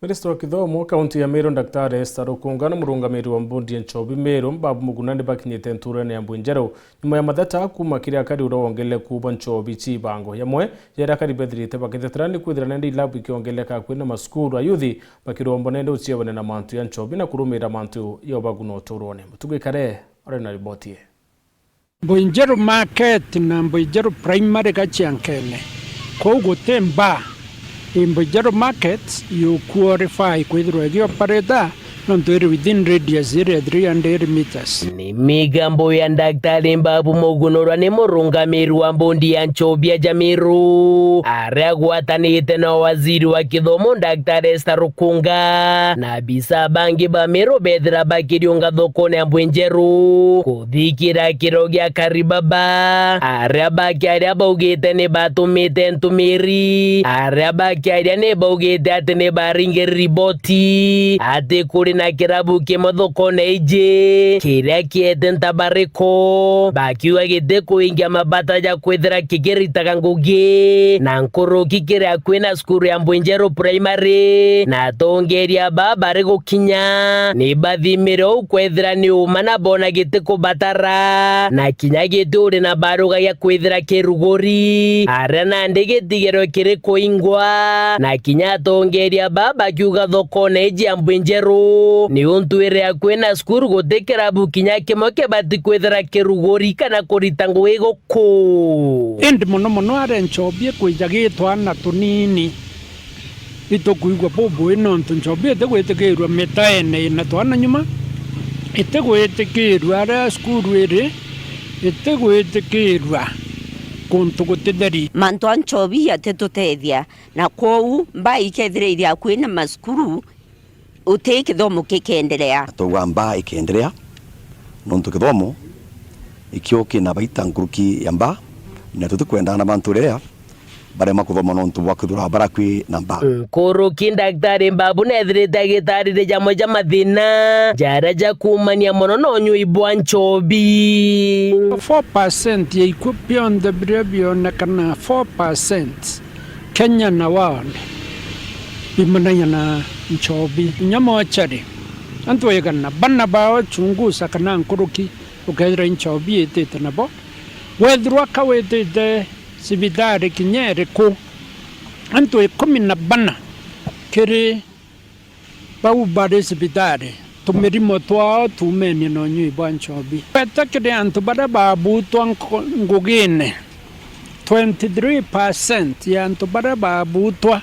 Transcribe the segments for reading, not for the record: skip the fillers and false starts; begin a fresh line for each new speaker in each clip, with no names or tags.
Minister wa Kithomo kaunti ya Meru Dr. Esther Rukungana murungamiri wa mbundi ya Nchobi Meru Babu Mugunani bakinyete nturane ya Mbwenjero nyuma ya mathata kuma kiria kari urawongele kuba Nchobi Chibango yamwe yera kari bethirite bakithetherani kwithirana ndi labu ikiongeleka kwina maskuru ayuthi bakirombo nende uciabane na mantu ya Nchobi na kurumira mantu ya baguno turone mutugikare ore na riboti
Mbwenjero market na Mbwenjero primary gachiankene kogo temba Mbwenjero market you qualify kwithirwa operator within radius area 300 meters.
Ni migambo ya Daktari Babu Mugunorwa ni murungamiri wa mbundi ya Nchobi ya Jamiru aragwatanite na waziri wa Kithomo Daktari Esther Rukungana na bisa bangi ba Meru bethira bakiriunga thokone ya Mbwenjero kuthikira kiro gya karibaba arabakiaria baugite ni batumite ntumiri arabakiaria ni baugite ati ni baringe riboti ati kuri na kirabu kimothokone ije kiria kiete ntabariko bakiuga gite kuingia mabata ya kwithira kigiritaga ngugi na nkuru kikiria kwina skuru ya Mbwenjero primary na tongeria babari gukinya ni bathimire ukwithira ni uma na bona gite kubatara na kinya gite uri na baruga ya kwithira kirugori arana ndigitigero kiri kuingwa na kinya tongeria baba kiuga thokone ije ya Mbwenjero ni untuire akwena skuru gutekera bukinya kemoke bati kwethera kirugori kana kurita ngwe goko
endi muno are Nchobi kwijagitwa na tunini itokuigwa bobo ino Nchobi tegwetekerwa metaene na twana nyuma itegwetekerwa ara skuru ere itegwetekerwa kuntu gutitheri
mantu Nchobi yatetutethia na kou mba ikethireiria kwina maskuru uti kithomo kikendelea
tuwa mba ikendelea nontu kithomo ikio kina baita nguruki ya mba na tutukwenda na bantu rea bare makuthoma nontu wakuthura barakwi na mba
kuruki Daktari Babu nethirite gitarire jamwe ja mathina jara ja kumania mono no nyuibwa Nchobi
4% ya ikupia the brevio na kana 4% Kenya na world bimananya na Nchobi nyama chari antu yegana banna bawo chungusa kana nkuruki ukethira Nchobi etete nabo wethirwa kawetete sibitari kinyere ko antu 10 kiri bau bare sibitari tumirimo twao tumeni no nyuibwa Nchobi petakire antu bara babu twa ngugine 23% ya antu bara babu twa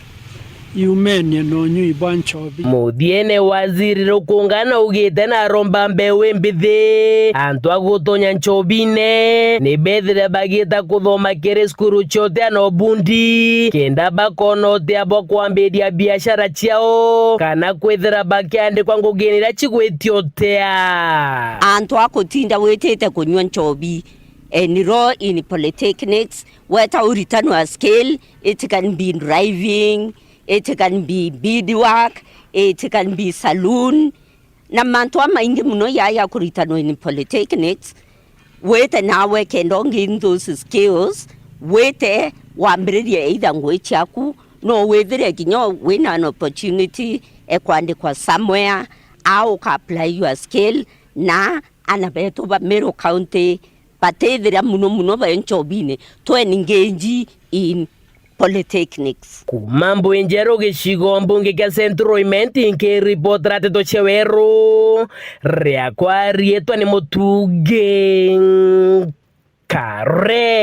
Yumeni no nyuibwa Nchobi
muthiene waziri Rukungana ugite na romba mbewe mbithi antu agutonya Nchobine ni bethire bagita kuthoma kiri skuru chote no bundi kenda bakono te abo kwambiria biashara ciao kana kwithira bakiandikwa nguginira chigwitio tea
antu akutinda wetete kunywa Nchobi eniro in polytechnics weta uritanu a scale it can be driving, it can be beadwork, it can be saloon. Na mantu maingi muno ya kuritano in polytechnics. Wete nawe kendongi in those skills. Wete wambiriria either ngwe chaku. No wethere kinyo win an opportunity kwa somewhere. Au ka apply your skill. Na anabeto ba Meru County. Patethera muno ba Nchobine. To engage in polytechnics.
Kuma Mbwenjero gicigo mbunge kia Central Imenti nkiripoti rateto cheweru ria kwa rietwa ni Mutuge Kare.